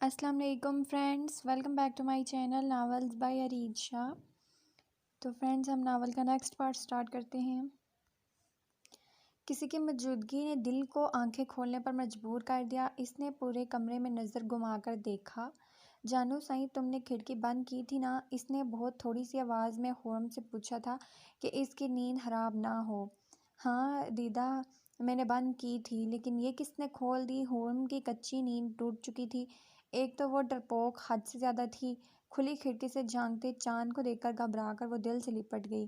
السلام علیکم friends, welcome back to my channel novels by Areed Shah. تو فرینڈس، ہم ناول کا نیکسٹ پارٹ سٹارٹ کرتے ہیں۔ کسی کی موجودگی نے دل کو آنکھیں کھولنے پر مجبور کر دیا۔ اس نے پورے کمرے میں نظر گھما کر دیکھا۔ جانو سائیں، تم نے کھڑکی بند کی تھی نا؟ اس نے بہت تھوڑی سی آواز میں ہورم سے پوچھا تھا کہ اس کی نیند خراب نہ ہو۔ ہاں دیدا، میں نے بند کی تھی، لیکن یہ کس نے کھول دی؟ ہورم کی کچی نیند ٹوٹ چکی تھی۔ ایک تو وہ ڈرپوک حد سے زیادہ تھی۔ کھلی کھڑکی سے جھانکتے چاند کو دیکھ کر گھبرا کر وہ دل سے لپٹ گئی۔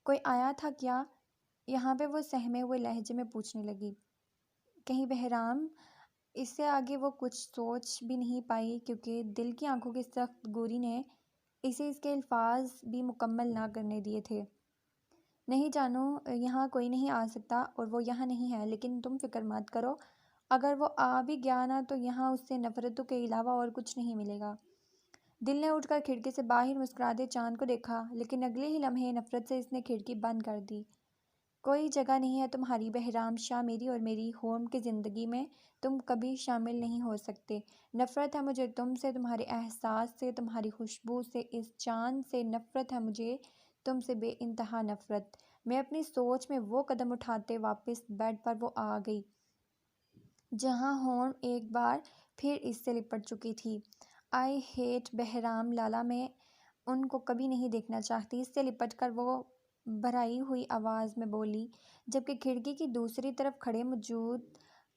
کوئی آیا تھا کیا؟ یہاں پہ وہ سہمے ہوئے لہجے میں پوچھنے لگی۔ کہیں بہرام؟ اس سے آگے وہ کچھ سوچ بھی نہیں پائی، کیونکہ دل کی آنکھوں کی سخت گوری نے اسے اس کے الفاظ بھی مکمل نہ کرنے دیے تھے۔ نہیں جانو، یہاں کوئی نہیں آ سکتا، اور وہ یہاں نہیں ہے، لیکن تم فکر مت کرو۔ اگر وہ آ بھی گیا نا، تو یہاں اس سے نفرتوں کے علاوہ اور کچھ نہیں ملے گا۔ دل نے اٹھ کر کھڑکی سے باہر مسکراتے چاند کو دیکھا، لیکن اگلے ہی لمحے نفرت سے اس نے کھڑکی بند کر دی۔ کوئی جگہ نہیں ہے تمہاری بہرام شاہ، میری اور میری ہورم کی زندگی میں تم کبھی شامل نہیں ہو سکتے۔ نفرت ہے مجھے تم سے، تمہارے احساس سے، تمہاری خوشبو سے، اس چاند سے نفرت ہے مجھے تم سے، بے انتہا نفرت۔ میں اپنی سوچ میں وہ قدم اٹھاتے واپس بیڈ پر وہ آ گئی جہاں ہورم ایک بار پھر اس سے لپٹ چکی تھی۔ آئی ہیٹ بہرام لالا، میں ان کو کبھی نہیں دیکھنا چاہتی، اس سے لپٹ کر وہ بھرائی ہوئی آواز میں بولی، جبکہ کھڑکی کی دوسری طرف کھڑے موجود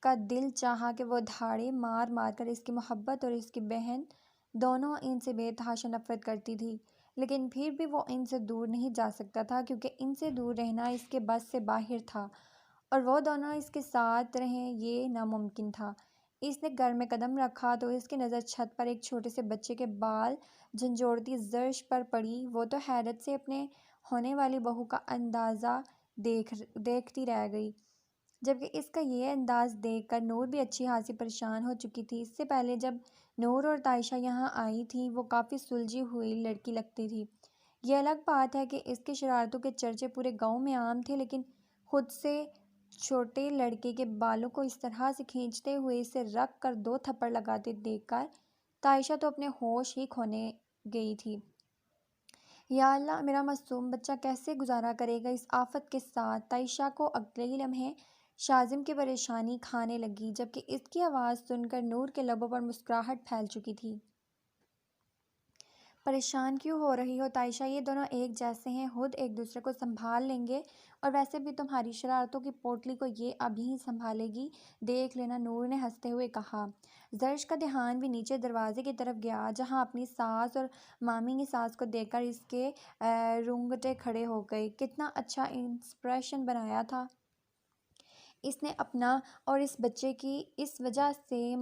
کا دل چاہا کہ وہ دھاڑے مار مار کر اس کی محبت اور اس کی بہن دونوں ان سے بے تحاشا نفرت کرتی تھی، لیکن پھر بھی وہ ان سے دور نہیں جا سکتا تھا، کیونکہ ان سے دور رہنا اس کے بس سے باہر تھا، اور وہ دونوں اس کے ساتھ رہیں یہ ناممکن تھا۔ اس نے گھر میں قدم رکھا تو اس کی نظر چھت پر ایک چھوٹے سے بچے کے بال جھنجھوڑتی زرش پر پڑی۔ وہ تو حیرت سے اپنے ہونے والی بہو کا اندازہ دیکھتی رہ گئی، جبکہ اس کا یہ انداز دیکھ کر نور بھی اچھی خاصی پریشان ہو چکی تھی۔ اس سے پہلے جب نور اور تائشہ یہاں آئی تھی، وہ کافی سلجھی ہوئی لڑکی لگتی تھی۔ یہ الگ بات ہے کہ اس کی شرارتوں کے چرچے پورے گاؤں میں عام تھے، لیکن خود سے چھوٹے لڑکے کے بالوں کو اس طرح سے کھینچتے ہوئے اسے رکھ کر 2 تھپڑ لگاتے دیکھ کر تائشہ تو اپنے ہوش ہی کھونے گئی تھی۔ یا اللہ، میرا معصوم بچہ کیسے گزارا کرے گا اس آفت کے ساتھ؟ تائشہ کو اگلے ہی لمحے شازم کی پریشانی کھانے لگی، جبکہ اس کی آواز سن کر نور کے لبوں پر مسکراہٹ پھیل چکی تھی۔ پریشان کیوں ہو رہی ہو تائشہ؟ یہ دونوں ایک جیسے ہیں، خود ایک دوسرے کو سنبھال لیں گے، اور ویسے بھی تمہاری شرارتوں کی پوٹلی کو یہ اب ہی سنبھالے گی، دیکھ لینا، نور نے ہنستے ہوئے کہا۔ زرش کا دھیان بھی نیچے دروازے کی طرف گیا، جہاں اپنی ساس اور مامی کی ساس کو دیکھ کر اس کے رونگٹے کھڑے ہو گئے۔ کتنا اچھا ایکسپریشن بنایا تھا اس نے اپنا، اور اس بچے کی اس وجہ سے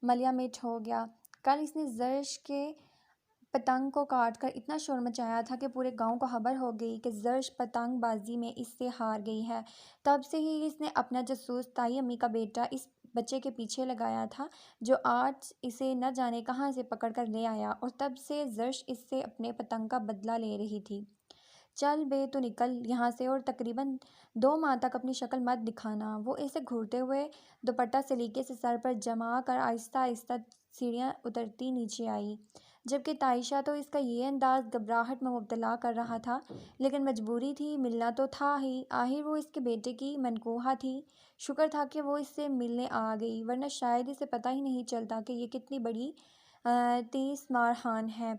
ملیا مٹ ہو گیا۔ کل اس نے زرش کے پتنگ کو کاٹ کر اتنا شور مچایا تھا کہ پورے گاؤں کو خبر ہو گئی کہ زرش پتنگ بازی میں اس سے ہار گئی ہے۔ تب سے ہی اس نے اپنا جاسوس تائی امی کا بیٹا اس بچے کے پیچھے لگایا تھا، جو آج اسے نہ جانے کہاں سے پکڑ کر لے آیا، اور تب سے زرش اس سے اپنے پتنگ کا بدلہ لے رہی تھی۔ چل بے، تو نکل یہاں سے، اور تقریباً 2 ماہ تک اپنی شکل مت دکھانا۔ وہ اسے گھورتے ہوئے دوپٹہ سلیقے سے سر پر جما کر آہستہ آہستہ سیڑھیاں اترتی نیچے آئی، جبکہ تائشہ تو اس کا یہ انداز گھبراہٹ میں مبتلا کر رہا تھا، لیکن مجبوری تھی، ملنا تو تھا ہی، آخر وہ اس کے بیٹے کی منقوہہ تھی۔ شکر تھا کہ وہ اس سے ملنے آ گئی، ورنہ شاید اسے پتہ ہی نہیں چلتا کہ یہ کتنی بڑی تیس مارخان ہے۔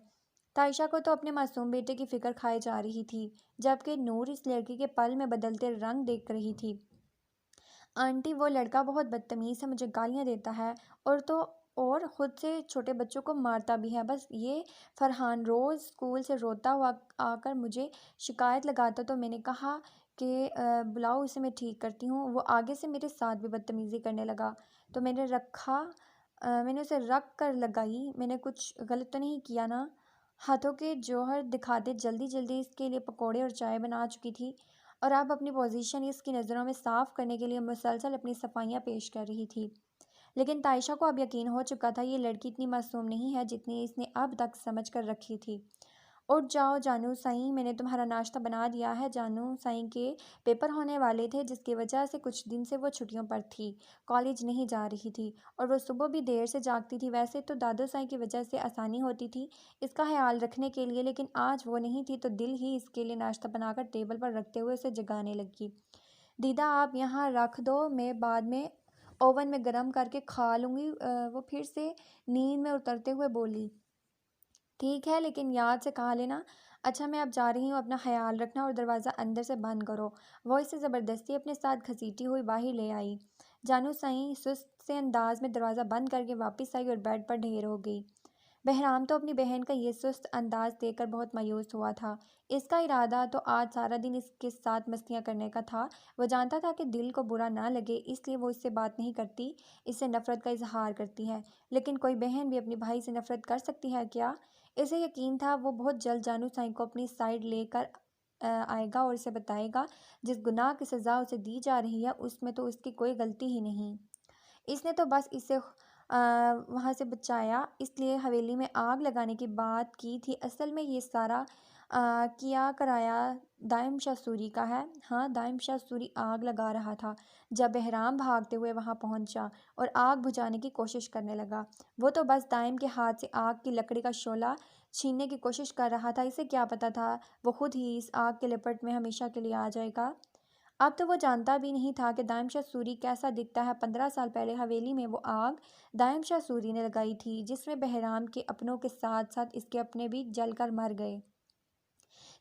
تائشہ کو تو اپنے معصوم بیٹے کی فکر کھائے جا رہی تھی، جبکہ نور اس لڑکی کے پل میں بدلتے رنگ دیکھ رہی تھی۔ آنٹی، وہ لڑکا بہت بدتمیز ہے، مجھے گالیاں دیتا ہے، اور خود سے چھوٹے بچوں کو مارتا بھی ہے۔ بس یہ فرحان روز اسکول سے روتا ہوا آ کر مجھے شکایت لگاتا، تو میں نے کہا کہ بلاؤ اسے، میں ٹھیک کرتی ہوں۔ وہ آگے سے میرے ساتھ بھی بدتمیزی کرنے لگا، تو میں نے اسے رکھ کر لگائی۔ میں نے کچھ غلط تو نہیں کیا نا؟ ہاتھوں کے جوہر دکھاتے جلدی جلدی اس کے لیے پکوڑے اور چائے بنا چکی تھی، اور اب اپنی پوزیشن اس کی نظروں میں صاف کرنے کے لیے مسلسل اپنی صفائیاں پیش کر رہی تھی۔ لیکن تائشہ کو اب یقین ہو چکا تھا، یہ لڑکی اتنی معصوم نہیں ہے جتنی اس نے اب تک سمجھ کر رکھی تھی۔ اٹھ جاؤ جانو سائیں، میں نے تمہارا ناشتہ بنا دیا ہے۔ جانو سائیں کے پیپر ہونے والے تھے، جس کی وجہ سے کچھ دن سے وہ چھٹیوں پر تھی، کالج نہیں جا رہی تھی اور وہ صبح بھی دیر سے جاگتی تھی۔ ویسے تو دادو سائیں کی وجہ سے آسانی ہوتی تھی اس کا خیال رکھنے کے لیے، لیکن آج وہ نہیں تھی تو دل ہی اس کے لیے ناشتہ بنا کر ٹیبل پر رکھتے ہوئے اسے جگانے لگی۔ دیدا آپ یہاں رکھ دو، میں بعد میں اوون میں گرم کر کے کھا لوں گی۔ وہ پھر سے نیند میں اترتے ہوئے بولی۔ ٹھیک ہے، لیکن یاد سے کھا لینا۔ اچھا میں اب جا رہی ہوں، اپنا خیال رکھنا اور دروازہ اندر سے بند کرو۔ وہ اسے زبردستی اپنے ساتھ گھسیٹتی ہوئی باہر لے آئی۔ جانو سائیں سست سے انداز میں دروازہ بند کر کے واپس آئی اور بیڈ پر ڈھیر ہو گئی۔ بہرام تو اپنی بہن کا یہ سست انداز دیکھ کر بہت مایوس ہوا تھا۔ اس کا ارادہ تو آج سارا دن اس کے ساتھ مستیاں کرنے کا تھا۔ وہ جانتا تھا کہ دل کو برا نہ لگے، اس لیے وہ اس سے بات نہیں کرتی، اس سے نفرت کا اظہار کرتی ہے۔ لیکن کوئی بہن بھی اپنے بھائی سے نفرت کر سکتی ہے کیا؟ اسے یقین تھا وہ بہت جلد جانو سائیں کو اپنی سائیڈ لے کر آئے گا اور اسے بتائے گا جس گناہ کی سزا اسے دی جا رہی ہے اس میں تو اس کی کوئی غلطی ہی نہیں۔ اس نے تو بس اسے وہاں سے بچایا، اس لیے حویلی میں آگ لگانے کی بات کی تھی۔ اصل میں یہ سارا کیا کرایا دائم شاہ سوری کا ہے۔ ہاں، دائم شاہ سوری آگ لگا رہا تھا جب بہرام بھاگتے ہوئے وہاں پہنچا اور آگ بجھانے کی کوشش کرنے لگا۔ وہ تو بس دائم کے ہاتھ سے آگ کی لکڑی کا شعلہ چھیننے کی کوشش کر رہا تھا، اسے کیا پتا تھا وہ خود ہی اس آگ کے لپٹ میں ہمیشہ کے لیے آ جائے گا۔ اب تو وہ جانتا بھی نہیں تھا کہ دائم شاہ سوری کیسا دکھتا ہے۔ 15 سال پہلے حویلی میں وہ آگ دائم شاہ سوری نے لگائی تھی، جس میں بہرام کے اپنوں کے ساتھ ساتھ اس کے اپنے بھی جل کر مر گئے۔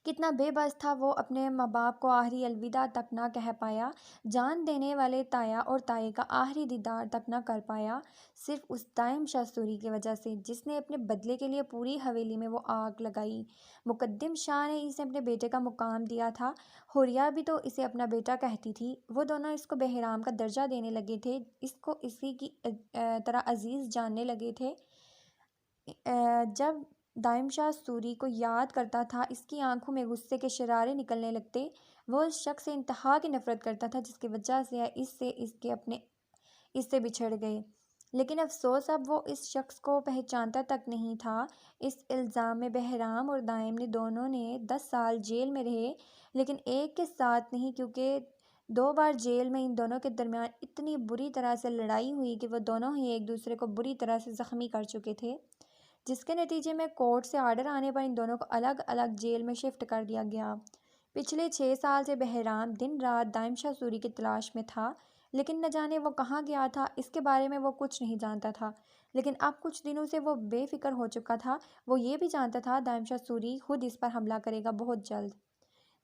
کتنا بے بس تھا وہ، اپنے ماں باپ کو آخری الوداع تک نہ کہہ پایا، جان دینے والے تایا اور تائے کا آخری دیدار تک نہ کر پایا، صرف اس دائم شاہ سوری کی وجہ سے جس نے اپنے بدلے کے لیے پوری حویلی میں وہ آگ لگائی۔ مقدم شاہ نے اسے اپنے بیٹے کا مقام دیا تھا، حوریہ بھی تو اسے اپنا بیٹا کہتی تھی۔ وہ دونوں اس کو بہرام کا درجہ دینے لگے تھے، اس کو اسی کی طرح عزیز جاننے لگے تھے۔ جب دائم شاہ سوری کو یاد کرتا تھا اس کی آنکھوں میں غصے کے شرارے نکلنے لگتے۔ وہ اس شخص سے انتہا کی نفرت کرتا تھا جس کی وجہ سے اس سے بچھڑ گئے۔ لیکن افسوس اب وہ اس شخص کو پہچانتا تک نہیں تھا۔ اس الزام میں بہرام اور دائم نے دونوں نے 10 سال جیل میں رہے، لیکن ایک کے ساتھ نہیں، کیونکہ 2 بار جیل میں ان دونوں کے درمیان اتنی بری طرح سے لڑائی ہوئی کہ وہ دونوں ہی ایک دوسرے کو بری طرح سے زخمی کر چکے تھے، جس کے نتیجے میں کورٹ سے آرڈر آنے پر ان دونوں کو الگ الگ جیل میں شفٹ کر دیا گیا۔ پچھلے 6 سال سے بہرام دن رات دائم شاہ سوری کی تلاش میں تھا، لیکن نہ جانے وہ کہاں گیا تھا، اس کے بارے میں وہ کچھ نہیں جانتا تھا۔ لیکن اب کچھ دنوں سے وہ بے فکر ہو چکا تھا۔ وہ یہ بھی جانتا تھا دائم شاہ سوری خود اس پر حملہ کرے گا بہت جلد۔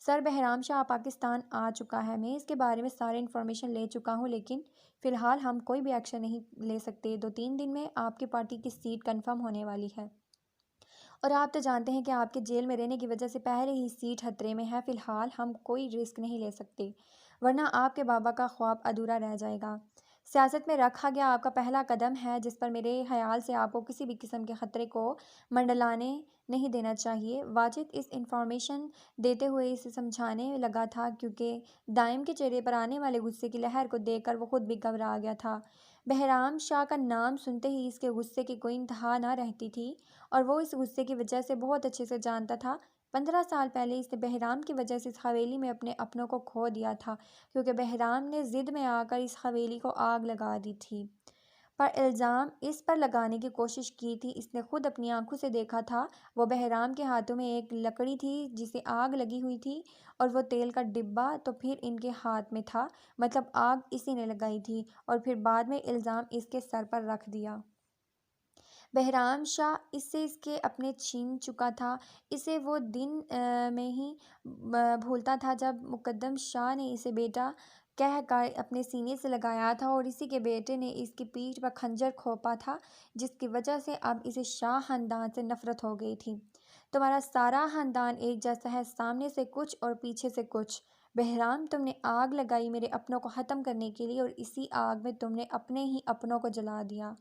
سر بہرام شاہ پاکستان آ چکا ہے، میں اس کے بارے میں سارے انفارمیشن لے چکا ہوں، لیکن فی الحال ہم کوئی بھی ایکشن نہیں لے سکتے۔ 2-3 دن میں آپ کی پارٹی کی سیٹ کنفرم ہونے والی ہے، اور آپ تو جانتے ہیں کہ آپ کے جیل میں رہنے کی وجہ سے پہلے ہی سیٹ خطرے میں ہے۔ فی الحال ہم کوئی رسک نہیں لے سکتے، ورنہ آپ کے بابا کا خواب ادھورا رہ جائے گا۔ سیاست میں رکھا گیا آپ کا پہلا قدم ہے، جس پر میرے خیال سے آپ کو کسی بھی قسم کے خطرے کو منڈلانے نہیں دینا چاہیے۔ واجد اس انفارمیشن دیتے ہوئے اسے سمجھانے لگا تھا، کیونکہ دائم کے چہرے پر آنے والے غصے کی لہر کو دیکھ کر وہ خود بھی گھبرا گیا تھا۔ بہرام شاہ کا نام سنتے ہی اس کے غصے کی کوئی انتہا نہ رہتی تھی، اور وہ اس غصے کی وجہ سے بہت اچھے سے جانتا تھا۔ 15 سال پہلے اس نے بہرام کی وجہ سے اس حویلی میں اپنے اپنوں کو کھو دیا تھا، کیونکہ بہرام نے ضد میں آ کر اس حویلی کو آگ لگا دی تھی۔ پر الزام اس پر لگانے کی کوشش کی تھی، اس نے خود اپنی آنکھوں سے دیکھا تھا۔ وہ بہرام کے ہاتھوں میں ایک لکڑی تھی جسے آگ لگی ہوئی تھی، اور وہ تیل کا ڈبہ تو پھر ان کے ہاتھ میں تھا، مطلب آگ اسی نے لگائی تھی، اور پھر بعد میں الزام اس کے سر پر رکھ دیا۔ بہرام شاہ اس سے اس کے اپنے چھین چکا تھا، اسے وہ دن میں ہی بھولتا تھا جب مقدم شاہ نے اسے بیٹا کہہ کر اپنے سینے سے لگایا تھا، اور اسی کے بیٹے نے اس کی پیٹھ پر خنجر گھونپا تھا، جس کی وجہ سے اب اسے شاہ خاندان سے نفرت ہو گئی تھی۔ تمہارا سارا خاندان ایک جیسا ہے، سامنے سے کچھ اور پیچھے سے کچھ۔ بہرام تم نے آگ لگائی میرے اپنوں کو ختم کرنے کے لیے، اور اسی آگ میں تم نے اپنے ہی اپنوں کو جلا دیا۔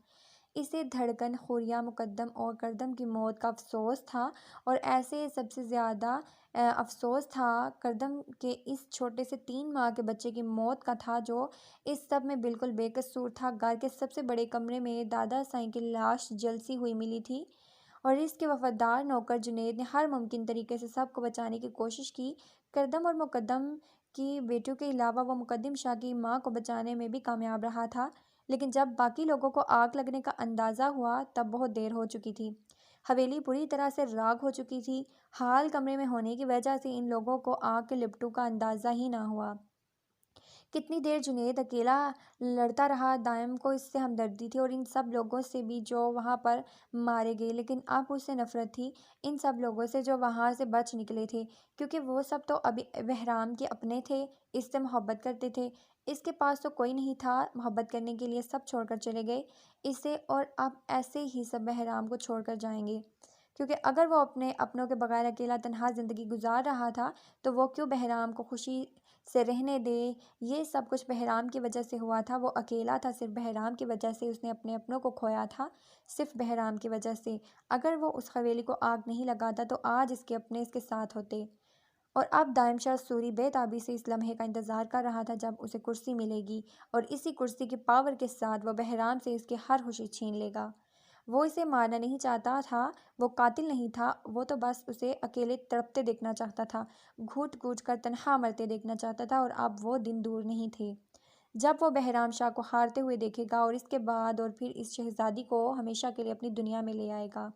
اسے دھڑکن، حوریہ، مقدم اور کردم کی موت کا افسوس تھا، اور ایسے سب سے زیادہ افسوس تھا کردم کے اس چھوٹے سے 3 ماہ کے بچے کی موت کا تھا، جو اس سب میں بالکل بے قصور تھا۔ گھر کے سب سے بڑے کمرے میں دادا سائیں کی لاش جلسی ہوئی ملی تھی، اور اس کے وفادار نوکر جنید نے ہر ممکن طریقے سے سب کو بچانے کی کوشش کی۔ کردم اور مقدم کی بیٹیوں کے علاوہ وہ مقدم شاہ کی ماں کو بچانے میں بھی کامیاب رہا تھا، لیکن جب باقی لوگوں کو آگ لگنے کا اندازہ ہوا تب بہت دیر ہو چکی تھی۔ حویلی پوری طرح سے راکھ ہو چکی تھی۔ حال کمرے میں ہونے کی وجہ سے ان لوگوں کو آگ کے لپٹوں کا اندازہ ہی نہ ہوا۔ کتنی دیر جنید اکیلا لڑتا رہا۔ دائم کو اس سے ہمدردی تھی اور ان سب لوگوں سے بھی جو وہاں پر مارے گئے، لیکن اب اسے نفرت تھی ان سب لوگوں سے جو وہاں سے بچ نکلے تھے، کیونکہ وہ سب تو ابھی بہرام کے اپنے تھے، اس سے محبت کرتے تھے۔ اس کے پاس تو کوئی نہیں تھا محبت کرنے کے لیے، سب چھوڑ کر چلے گئے اسے، اور اب ایسے ہی سب بہرام کو چھوڑ کر جائیں گے، کیونکہ اگر وہ اپنے اپنوں کے بغیر اکیلا تنہا زندگی گزار رہا تھا تو وہ کیوں بہرام کو خوشی سے رہنے دے۔ یہ سب کچھ بہرام کی وجہ سے ہوا تھا۔ وہ اکیلا تھا صرف بہرام کی وجہ سے، اس نے اپنے اپنوں کو کھویا تھا صرف بہرام کی وجہ سے۔ اگر وہ اس حویلی کو آگ نہیں لگاتا تو آج اس کے اپنے اس کے ساتھ ہوتے۔ اور اب دائم شاہ سوری بے تابی سے اس لمحے کا انتظار کر رہا تھا جب اسے کرسی ملے گی، اور اسی کرسی کی پاور کے ساتھ وہ بہرام سے اس کی ہر خوشی چھین لے گا۔ وہ اسے مارنا نہیں چاہتا تھا، وہ قاتل نہیں تھا، وہ تو بس اسے اکیلے تڑپتے دیکھنا چاہتا تھا، گھوٹ گھوٹ کر تنہا مرتے دیکھنا چاہتا تھا، اور اب وہ دن دور نہیں تھے جب وہ بہرام شاہ کو ہارتے ہوئے دیکھے گا، اور اس کے بعد اور پھر اس شہزادی کو ہمیشہ کے لیے اپنی دنیا میں لے آئے گا۔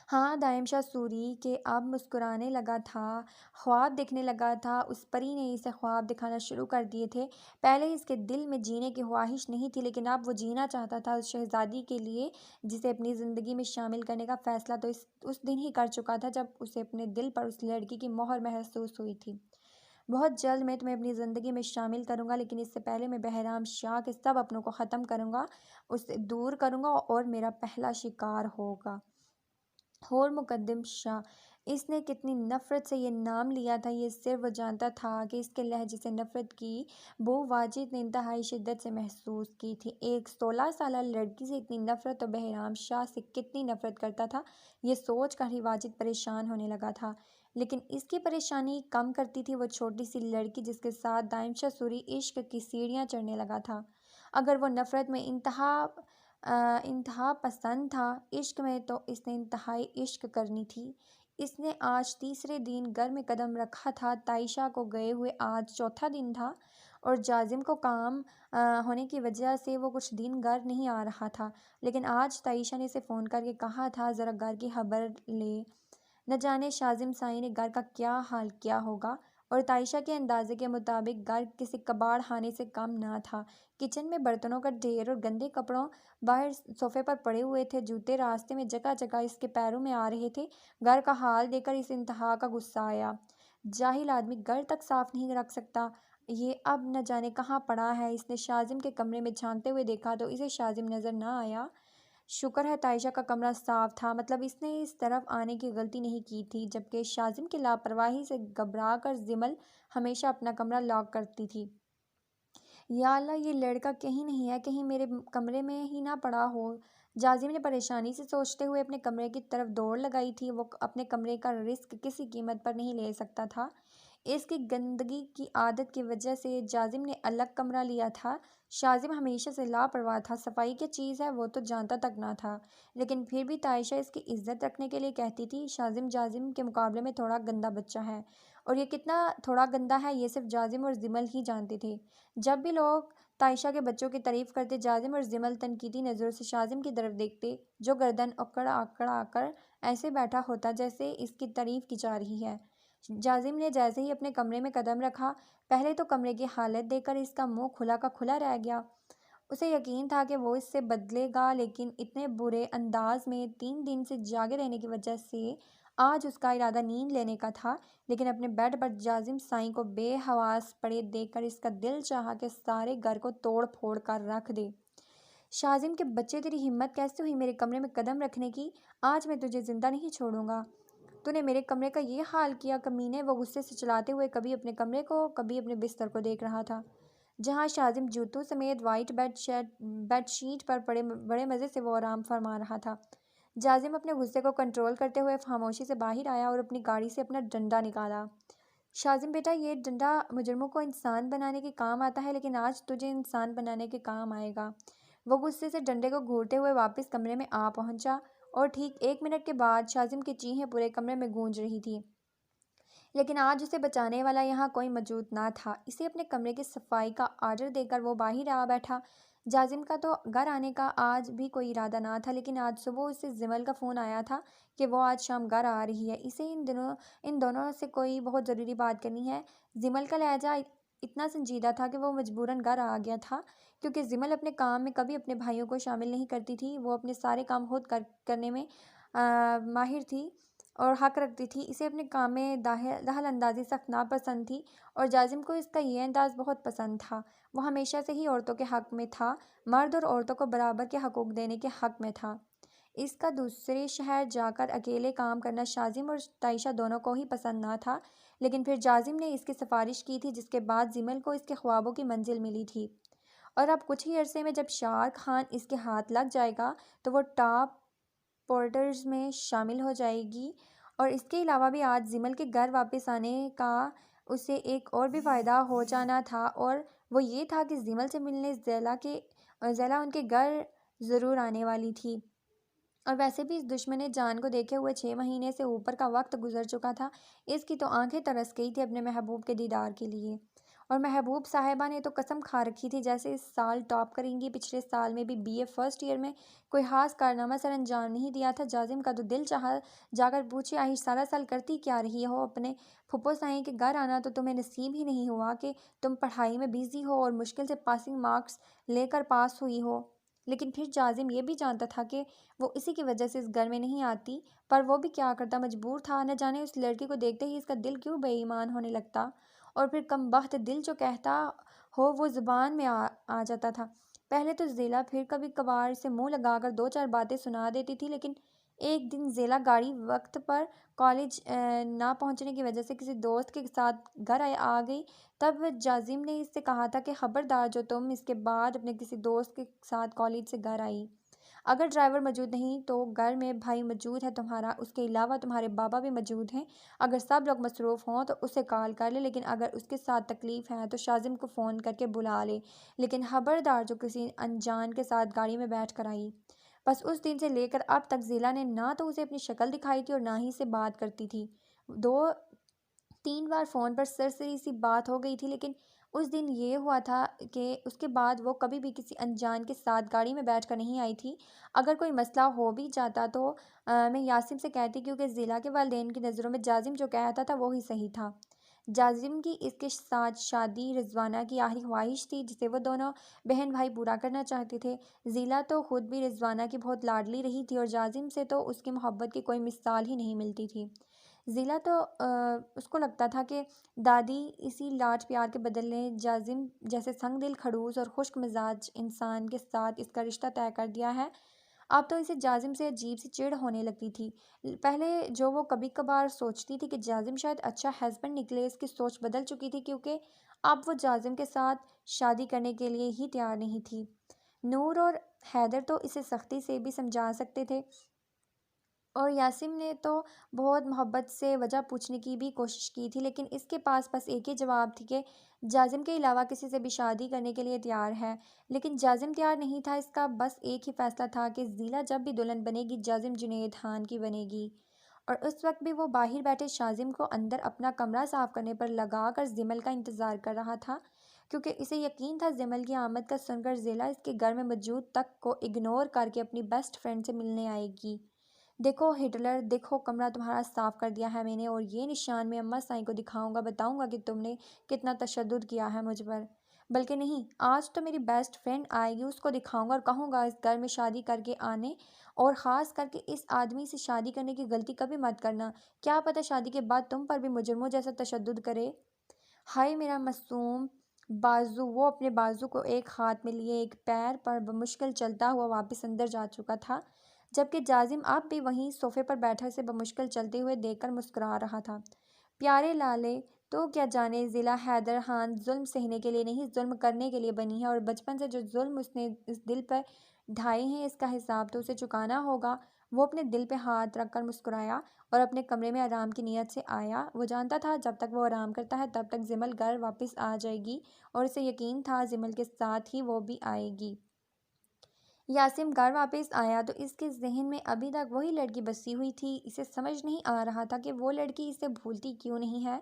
ہاں، دائم شاہ سوری کے اب مسکرانے لگا تھا، خواب دیکھنے لگا تھا۔ اس پری نے اسے خواب دکھانا شروع کر دیے تھے۔ پہلے اس کے دل میں جینے کی خواہش نہیں تھی، لیکن اب وہ جینا چاہتا تھا اس شہزادی کے لیے جسے اپنی زندگی میں شامل کرنے کا فیصلہ تو اس دن ہی کر چکا تھا جب اسے اپنے دل پر اس لڑکی کی مہر محسوس ہوئی تھی۔ بہت جلد میں تمہیں اپنی زندگی میں شامل کروں گا، لیکن اس سے پہلے میں بہرام شاہ کے سب اپنوں کو ختم کروں گا، اسے دور کروں گا، اور میرا پہلا شکار ہوگا۔ اور مقدم شاہ، اس نے کتنی نفرت سے یہ نام لیا تھا، یہ صرف وہ جانتا تھا کہ اس کے لہجے سے نفرت کی بو واجد نے انتہائی شدت سے محسوس کی تھی۔ ایک 16 سالہ لڑکی سے اتنی نفرت، اور بہرام شاہ سے کتنی نفرت کرتا تھا، یہ سوچ کر ہی واجد پریشان ہونے لگا تھا۔ لیکن اس کی پریشانی کم کرتی تھی وہ چھوٹی سی لڑکی جس کے ساتھ دائم شاہ سوری عشق کی سیڑھیاں چڑھنے لگا تھا۔ اگر وہ نفرت میں انتہا پسند تھا، عشق میں تو اس نے انتہائی عشق کرنی تھی۔ اس نے آج تیسرے دن گھر میں قدم رکھا تھا، تائشہ کو گئے ہوئے آج چوتھا دن تھا، اور جازم کو کام ہونے کی وجہ سے وہ کچھ دن گھر نہیں آ رہا تھا، لیکن آج تائشہ نے اسے فون کر کے کہا تھا ذرا گھر کی خبر لے۔ نہ جانے شازم سائی نے گھر کا کیا حال کیا ہوگا، اور تائشہ کے اندازے کے مطابق گھر کسی کباڑ خانے سے کم نہ تھا۔ کچن میں برتنوں کا ڈھیر اور گندے کپڑوں باہر صوفے پر پڑے ہوئے تھے، جوتے راستے میں جگہ جگہ اس کے پیروں میں آ رہے تھے۔ گھر کا حال دیکھ کر اسے انتہا کا غصہ آیا۔ جاہل آدمی گھر تک صاف نہیں رکھ سکتا، یہ اب نہ جانے کہاں پڑا ہے۔ اس نے شازم کے کمرے میں جھانکتے ہوئے دیکھا تو اسے شازم نظر نہ آیا۔ شکر ہے تائشہ کا کمرہ صاف تھا، مطلب اس نے اس طرف آنے کی غلطی نہیں کی تھی، جبکہ شازم کی لاپرواہی سے گھبرا کر زمل ہمیشہ اپنا کمرہ لاک کرتی تھی۔ یا اللہ، یہ لڑکا کہیں نہیں ہے، کہیں میرے کمرے میں ہی نہ پڑا ہو۔ جازم نے پریشانی سے سوچتے ہوئے اپنے کمرے کی طرف دوڑ لگائی تھی۔ وہ اپنے کمرے کا رسک کسی قیمت پر نہیں لے سکتا تھا۔ اس کی گندگی کی عادت کی وجہ سے جازم نے الگ کمرہ لیا تھا۔ شازم ہمیشہ سے لاپرواہ تھا، صفائی کیا چیز ہے وہ تو جانتا تک نہ تھا، لیکن پھر بھی تائشہ اس کی عزت رکھنے کے لیے کہتی تھی شازم جازم کے مقابلے میں تھوڑا گندا بچہ ہے، اور یہ کتنا تھوڑا گندا ہے یہ صرف جازم اور زمل ہی جانتے تھے۔ جب بھی لوگ تائشہ کے بچوں کی تعریف کرتے، جازم اور زمل تنقیدی نظروں سے شازم کی طرف دیکھتے، جو گردن اکڑا کر ایسے بیٹھا ہوتا جیسے اس کی تعریف کی جا رہی ہے۔ جازم نے جیسے ہی اپنے کمرے میں قدم رکھا، پہلے تو کمرے کی حالت دیکھ کر اس کا منہ کھلا کا کھلا رہ گیا۔ اسے یقین تھا کہ وہ اس سے بدلے گا، لیکن اتنے برے انداز میں 3 دن سے جاگے رہنے کی وجہ سے آج اس کا ارادہ نیند لینے کا تھا، لیکن اپنے بیڈ پر جازم سائیں کو بے حواس پڑے دیکھ کر اس کا دل چاہا کہ سارے گھر کو توڑ پھوڑ کر رکھ دے۔ شازم کے بچے، تیری ہمت کیسے ہوئی میرے کمرے میں قدم رکھنے کی؟ آج میں تجھے زندہ نہیں چھوڑوں گا۔ تو نے میرے کمرے کا یہ حال کیا کمینے، وہ غصے سے چلاتے ہوئے کبھی اپنے کمرے کو کبھی اپنے بستر کو دیکھ رہا تھا، جہاں شازم جوتوں سمیت وائٹ بیڈ شیٹ پر بڑے مزے سے وہ آرام فرما رہا تھا۔ جازم اپنے غصے کو کنٹرول کرتے ہوئے خاموشی سے باہر آیا اور اپنی گاڑی سے اپنا ڈنڈا نکالا۔ شازم بیٹا، یہ ڈنڈا مجرموں کو انسان بنانے کے کام آتا ہے، لیکن آج تجھے انسان بنانے کے کام آئے گا۔ وہ غصے سے ڈنڈے کو گھورتے ہوئے واپس کمرے میں آ پہنچا۔ اور ٹھیک 1 منٹ کے بعد شازم کی چیخیں پورے کمرے میں گونج رہی تھی، لیکن آج اسے بچانے والا یہاں کوئی موجود نہ تھا۔ اسے اپنے کمرے کی صفائی کا آرڈر دے کر وہ باہر آ بیٹھا۔ جازم کا تو گھر آنے کا آج بھی کوئی ارادہ نہ تھا، لیکن آج صبح اسے زمل کا فون آیا تھا کہ وہ آج شام گھر آ رہی ہے، اسے ان دونوں سے کوئی بہت ضروری بات کرنی ہے۔ زمل کا لہجہ اتنا سنجیدہ تھا کہ وہ مجبوراً گھر آ گیا تھا، کیونکہ زمل اپنے کام میں کبھی اپنے بھائیوں کو شامل نہیں کرتی تھی۔ وہ اپنے سارے کام خود کرنے میں ماہر تھی اور حق رکھتی تھی۔ اسے اپنے کام میں دخل اندازی سخت ناپسند تھی، اور جازم کو اس کا یہ انداز بہت پسند تھا۔ وہ ہمیشہ سے ہی عورتوں کے حق میں تھا، مرد اور عورتوں کو برابر کے حقوق دینے کے حق میں تھا۔ اس کا دوسرے شہر جا کر اکیلے کام کرنا شازم اور تائشہ دونوں کو ہی پسند نہ تھا، لیکن پھر جازم نے اس کی سفارش کی تھی، جس کے بعد زمل کو اس کے خوابوں کی منزل ملی تھی۔ اور اب کچھ ہی عرصے میں جب شارک خان اس کے ہاتھ لگ جائے گا تو وہ ٹاپ پورٹرز میں شامل ہو جائے گی۔ اور اس کے علاوہ بھی آج زمل کے گھر واپس آنے کا اسے ایک اور بھی فائدہ ہو جانا تھا، اور وہ یہ تھا کہ زمل سے ملنے زیلا ان کے گھر ضرور آنے والی تھی۔ اور ویسے بھی اس دشمن جان کو دیکھے ہوئے 6 مہینے سے اوپر کا وقت گزر چکا تھا۔ اس کی تو آنکھیں ترس گئی تھی اپنے محبوب کے دیدار کے لیے، اور محبوب صاحبہ نے تو قسم کھا رکھی تھی جیسے اس سال ٹاپ کریں گی۔ پچھلے سال میں بھی BA فرسٹ ایئر میں کوئی خاص کارنامہ سر انجام نہیں دیا تھا۔ جازم کا تو دل چاہا جا کر پوچھے، آہش سارا سال کرتی کیا رہی ہو؟ اپنے پھپھو سائیں کے گھر آنا تو تمہیں نصیب ہی نہیں ہوا کہ تم پڑھائی میں بزی ہو اور مشکل سے پاسنگ مارکس لے کر پاس ہوئی ہو۔ لیکن پھر جازم یہ بھی جانتا تھا کہ وہ اسی کی وجہ سے اس گھر میں نہیں آتی، پر وہ بھی کیا کرتا، مجبور تھا۔ نہ جانے اس لڑکی کو دیکھتے ہی اس کا دل کیوں بے ایمان ہونے لگتا، اور پھر کم بخت دل جو کہتا ہو وہ زبان میں آ جاتا تھا۔ پہلے تو زیلا پھر کبھی کبھار اسے منہ لگا کر 2-4 باتیں سنا دیتی تھی، لیکن ایک دن زیلا گاڑی وقت پر کالج نہ پہنچنے کی وجہ سے کسی دوست کے ساتھ گھر آ گئی۔ تب جازم نے اس سے کہا تھا کہ خبردار جو تم اس کے بعد اپنے کسی دوست کے ساتھ کالج سے گھر آئی، اگر ڈرائیور موجود نہیں تو گھر میں بھائی موجود ہے تمہارا، اس کے علاوہ تمہارے بابا بھی موجود ہیں، اگر سب لوگ مصروف ہوں تو اسے کال کر لے، لیکن اگر اس کے ساتھ تکلیف ہے تو شازم کو فون کر کے بلا لے، لیکن خبردار جو کسی انجان کے ساتھ گاڑی میں بیٹھ کر آئی۔ بس اس دن سے لے کر اب تک زیلا نے نہ تو اسے اپنی شکل دکھائی تھی اور نہ ہی سے بات کرتی تھی۔ 2-3 بار فون پر سرسری سی بات ہو گئی تھی، لیکن اس دن یہ ہوا تھا کہ اس کے بعد وہ کبھی بھی کسی انجان کے ساتھ گاڑی میں بیٹھ کر نہیں آئی تھی۔ اگر کوئی مسئلہ ہو بھی جاتا تو میں یاسم سے کہتی، کیونکہ زیلا کے والدین کی نظروں میں جازم جو کہتا تھا وہی صحیح تھا۔ جازم کی اس کے ساتھ شادی رضوانہ کی آخری خواہش تھی، جسے وہ دونوں بہن بھائی پورا کرنا چاہتے تھے۔ زیلا تو خود بھی رضوانہ کی بہت لاڈلی رہی تھی، اور جازم سے تو اس کی محبت کی کوئی مثال ہی نہیں ملتی تھی۔ زیلا تو اس کو لگتا تھا کہ دادی اسی لاڈ پیار کے بدلے جازم جیسے سنگ دل، کھڑوس اور خشک مزاج انسان کے ساتھ اس کا رشتہ طے کر دیا ہے۔ اب تو اسے جازم سے عجیب سی چڑ ہونے لگتی تھی۔ پہلے جو وہ کبھی کبھار سوچتی تھی کہ جازم شاید اچھا ہسبینڈ نکلے، اس کی سوچ بدل چکی تھی، کیونکہ اب وہ جازم کے ساتھ شادی کرنے کے لیے ہی تیار نہیں تھی۔ نور اور حیدر تو اسے سختی سے بھی سمجھا سکتے تھے، اور یاسم نے تو بہت محبت سے وجہ پوچھنے کی بھی کوشش کی تھی، لیکن اس کے پاس بس ایک ہی جواب تھی کہ جازم کے علاوہ کسی سے بھی شادی کرنے کے لیے تیار ہے۔ لیکن جازم تیار نہیں تھا، اس کا بس ایک ہی فیصلہ تھا کہ زیلا جب بھی دلہن بنے گی جازم جنید خان کی بنے گی۔ اور اس وقت بھی وہ باہر بیٹھے شازم کو اندر اپنا کمرہ صاف کرنے پر لگا کر زمل کا انتظار کر رہا تھا، کیونکہ اسے یقین تھا زمل کی آمد کا سن کر زیلا اس کے گھر میں موجود تک کو اگنور کر کے اپنی بیسٹ فرینڈ سے ملنے آئے گی۔ دیکھو ہٹلر، دیکھو کمرہ تمہارا صاف کر دیا ہے میں نے، اور یہ نشان میں اماں سائیں کو دکھاؤں گا، بتاؤں گا کہ تم نے کتنا تشدد کیا ہے مجھ پر۔ بلکہ نہیں، آج تو میری بیسٹ فرینڈ آئے گی، اس کو دکھاؤں گا اور کہوں گا اس گھر میں شادی کر کے آنے، اور خاص کر کے اس آدمی سے شادی کرنے کی غلطی کبھی مت کرنا، کیا پتہ شادی کے بعد تم پر بھی مجرموں جیسا تشدد کرے۔ ہائے میرا معصوم بازو۔ وہ اپنے بازو کو ایک ہاتھ میں لیے ایک پیر پر بمشکل چلتا ہوا واپس اندر جا چکا تھا، جبکہ جازم اب بھی وہیں صوفے پر بیٹھا اسے بمشکل چلتے ہوئے دیکھ کر مسکرا رہا تھا۔ پیارے لالے، تو کیا جانے ضلع حیدر خان ظلم سہنے کے لیے نہیں، ظلم کرنے کے لیے بنی ہے، اور بچپن سے جو ظلم اس نے اس دل پر ڈھائے ہیں اس کا حساب تو اسے چکانا ہوگا۔ وہ اپنے دل پہ ہاتھ رکھ کر مسکرایا اور اپنے کمرے میں آرام کی نیت سے آیا۔ وہ جانتا تھا جب تک وہ آرام کرتا ہے تب تک زمل گھر واپس آ جائے گی، اور اسے یقین تھا زمل کے ساتھ ہی وہ بھی آئے گی۔ یاسم گھر واپس آیا تو اس کے ذہن میں ابھی تک وہی لڑکی بسی ہوئی تھی۔ اسے سمجھ نہیں آ رہا تھا کہ وہ لڑکی اسے بھولتی کیوں نہیں ہے۔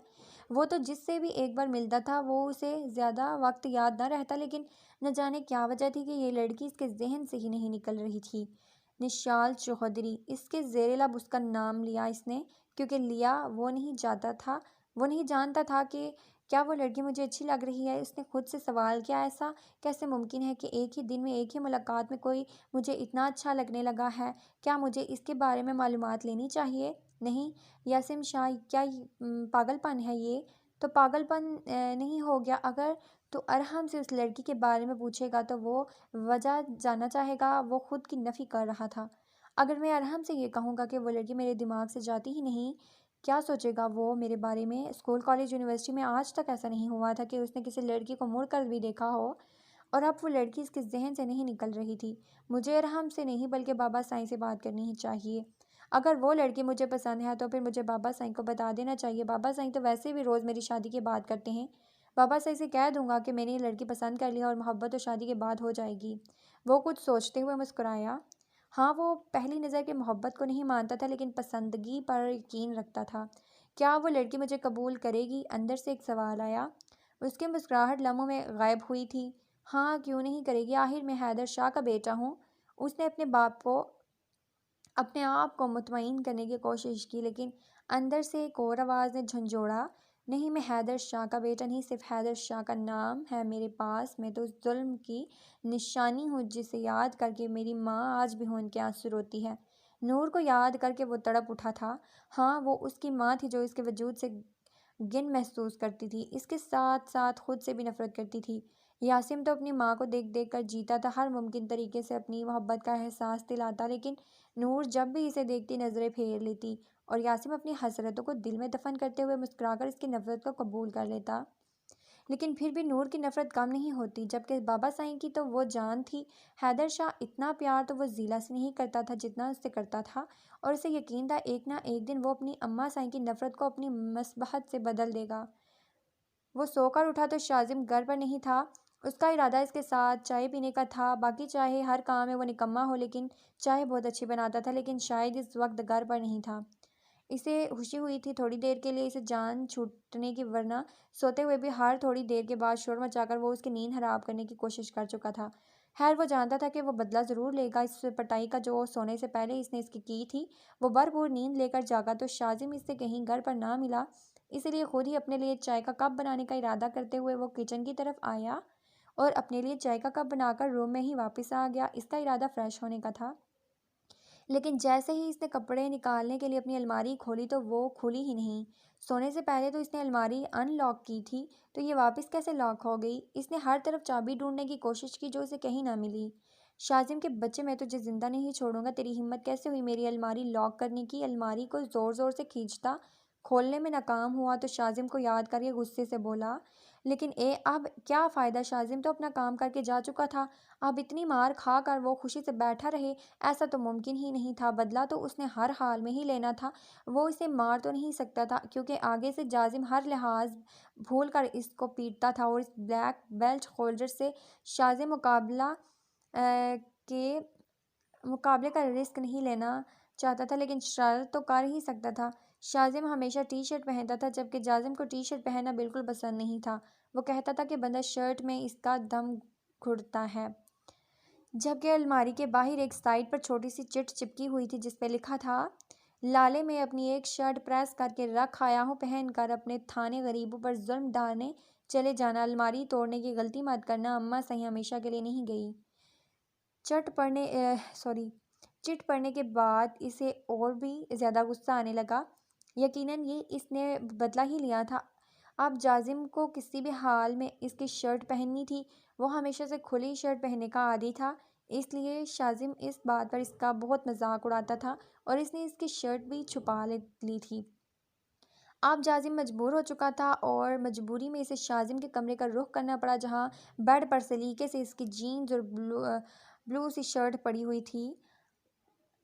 وہ تو جس سے بھی ایک بار ملتا تھا وہ اسے زیادہ وقت یاد نہ رہتا، لیکن نہ جانے کیا وجہ تھی کہ یہ لڑکی اس کے ذہن سے ہی نہیں نکل رہی تھی۔ نشال چوہدری، اس کے زیر لب اس کا نام لیا اس نے، کیونکہ لیا وہ نہیں جانتا تھا کہ کیا وہ لڑکی مجھے اچھی لگ رہی ہے۔ اس نے خود سے سوال کیا، ایسا کیسے ممکن ہے کہ ایک ہی دن میں، ایک ہی ملاقات میں کوئی مجھے اتنا اچھا لگنے لگا ہے؟ کیا مجھے اس کے بارے میں معلومات لینی چاہیے؟ نہیں یاسم شاہ، کیا پاگل پن ہے یہ؟ تو پاگل پن نہیں ہو گیا اگر تو ارحم سے اس لڑکی کے بارے میں پوچھے گا تو وہ وجہ جاننا چاہے گا۔ وہ خود کی نفی کر رہا تھا۔ اگر میں ارحم سے یہ کہوں گا کہ وہ لڑکی میرے دماغ سے جاتی ہی نہیں، کیا سوچے گا وہ میرے بارے میں؟ اسکول، کالج، یونیورسٹی میں آج تک ایسا نہیں ہوا تھا کہ اس نے کسی لڑکی کو مڑ کر بھی دیکھا ہو، اور اب وہ لڑکی اس کے ذہن سے نہیں نکل رہی تھی۔ مجھے ارحم سے نہیں بلکہ بابا سائیں سے بات کرنی ہی چاہیے۔ اگر وہ لڑکی مجھے پسند ہے تو پھر مجھے بابا سائیں کو بتا دینا چاہیے۔ بابا سائیں تو ویسے بھی روز میری شادی کی بات کرتے ہیں۔ بابا سائیں سے کہہ دوں گا کہ میں نے یہ لڑکی پسند کر لیا اور محبت تو شادی کے بعد ہو جائے گی۔ وہ کچھ سوچتے ہوئے مسکرایا۔ ہاں، وہ پہلی نظر کے محبت کو نہیں مانتا تھا لیکن پسندگی پر یقین رکھتا تھا۔ کیا وہ لڑکی مجھے قبول کرے گی؟ اندر سے ایک سوال آیا۔ اس کی مسکراہٹ لمحوں میں غائب ہوئی تھی۔ ہاں، کیوں نہیں کرے گی؟ آخر میں حیدر شاہ کا بیٹا ہوں۔ اس نے اپنے آپ کو مطمئن کرنے کی کوشش کی، لیکن اندر سے ایک اور آواز نے جھنجھوڑا، نہیں، میں حیدر شاہ کا بیٹا نہیں، صرف حیدر شاہ کا نام ہے میرے پاس۔ میں تو اس ظلم کی نشانی ہوں جسے یاد کر کے میری ماں آج بھی ہون کے آنسو روتی ہے۔ نور کو یاد کر کے وہ تڑپ اٹھا تھا۔ ہاں، وہ اس کی ماں تھی جو اس کے وجود سے گن محسوس کرتی تھی، اس کے ساتھ ساتھ خود سے بھی نفرت کرتی تھی۔ یاسم تو اپنی ماں کو دیکھ دیکھ کر جیتا تھا، ہر ممکن طریقے سے اپنی محبت کا احساس دلاتا، لیکن نور جب بھی اسے دیکھتی نظریں پھیر لیتی اور یاسم اپنی حسرتوں کو دل میں دفن کرتے ہوئے مسکرا کر اس کی نفرت کو قبول کر لیتا۔ لیکن پھر بھی نور کی نفرت کم نہیں ہوتی، جبکہ بابا سائیں کی تو وہ جان تھی۔ حیدر شاہ اتنا پیار تو وہ زیلا سے نہیں کرتا تھا جتنا اس سے کرتا تھا، اور اسے یقین تھا ایک نہ ایک دن وہ اپنی اماں سائیں کی نفرت کو اپنی مصلحت سے بدل دے گا۔ وہ سو کر اٹھا تو شازم گھر پر نہیں تھا۔ اس کا ارادہ اس کے ساتھ چائے پینے کا تھا۔ باقی چاہے ہر کام میں وہ نکما ہو لیکن چائے بہت اچھی بناتا تھا، لیکن شاید اس وقت گھر پر نہیں تھا۔ اسے خوشی ہوئی تھی تھوڑی دیر کے لیے اسے جان چھوٹنے کی، ورنہ سوتے ہوئے بھی ہر تھوڑی دیر کے بعد شور مچا کر وہ اس کی نیند حرام کرنے کی کوشش کر چکا تھا۔ خیر، وہ جانتا تھا کہ وہ بدلہ ضرور لے گا اس پٹائی کا جو سونے سے پہلے اس نے اس کی تھی۔ وہ بھرپور نیند لے کر جاگا تو شازم اس سے کہیں گھر پر نہ ملا، اسی لیے خود ہی اپنے لیے چائے کا کپ بنانے کا ارادہ کرتے ہوئے وہ کچن کی طرف آیا اور اپنے لیے چائے کا کپ بنا کر روم میں ہی واپس آ گیا۔ اس کا ارادہ فریش ہونے کا تھا، لیکن جیسے ہی اس نے کپڑے نکالنے کے لیے اپنی الماری کھولی تو وہ کھلی ہی نہیں۔ سونے سے پہلے تو اس نے الماری ان لاک کی تھی، تو یہ واپس کیسے لاک ہو گئی؟ اس نے ہر طرف چابی ڈھونڈنے کی کوشش کی جو اسے کہیں نہ ملی۔ شازم کے بچے، میں تجھے زندہ نہیں چھوڑوں گا، تیری ہمت کیسے ہوئی میری الماری لاک کرنے کی؟ الماری کو زور زور سے کھینچتا، کھولنے میں ناکام ہوا تو شازم کو یاد کر کے غصے سے بولا، لیکن اب کیا فائدہ؟ شازم تو اپنا کام کر کے جا چکا تھا، اب اتنی مار کھا کر وہ خوشی سے بیٹھا رہے؟ ایسا تو ممکن ہی نہیں تھا، بدلہ تو اس نے ہر حال میں ہی لینا تھا۔ وہ اسے مار تو نہیں سکتا تھا کیونکہ آگے سے جازم ہر لحاظ بھول کر اس کو پیٹتا تھا، اور اس بلیک بیلٹ ہولڈر سے شازم مقابلے کا رسک نہیں لینا چاہتا تھا، لیکن شرارت تو کر ہی سکتا تھا۔ شازم ہمیشہ ٹی شرٹ پہنتا تھا، جبکہ جازم کو ٹی شرٹ پہننا بالکل پسند نہیں تھا۔ وہ کہتا تھا کہ بندہ شرٹ میں اس کا دم گھٹتا ہے، جبکہ الماری کے باہر ایک سائڈ پر چھوٹی سی چٹ چپکی ہوئی تھی جس پہ لکھا تھا، لالے میں اپنی ایک شرٹ پریس کر کے رکھ آیا ہوں، پہن کر اپنے تھانے غریبوں پر ظلم ڈھانے چلے جانا، الماری توڑنے کی غلطی مت کرنا، اماں صحیح ہمیشہ کے لیے نہیں گئی۔ چٹ پڑھنے کے بعد اسے اور بھی زیادہ غصہ آنے لگا۔ یقیناً یہ اس نے بدلہ ہی لیا تھا، اب جازم کو کسی بھی حال میں اس کی شرٹ پہننی تھی۔ وہ ہمیشہ سے کھلی شرٹ پہننے کا عادی تھا، اس لیے شازم اس بات پر اس کا بہت مذاق اڑاتا تھا اور اس نے اس کی شرٹ بھی چھپا لی تھی۔ اب جازم مجبور ہو چکا تھا اور مجبوری میں اسے شازم کے کمرے کا رخ کرنا پڑا، جہاں بیڈ پر سلیقے سے اس کی جینز اور بلو سی شرٹ پڑی ہوئی تھی۔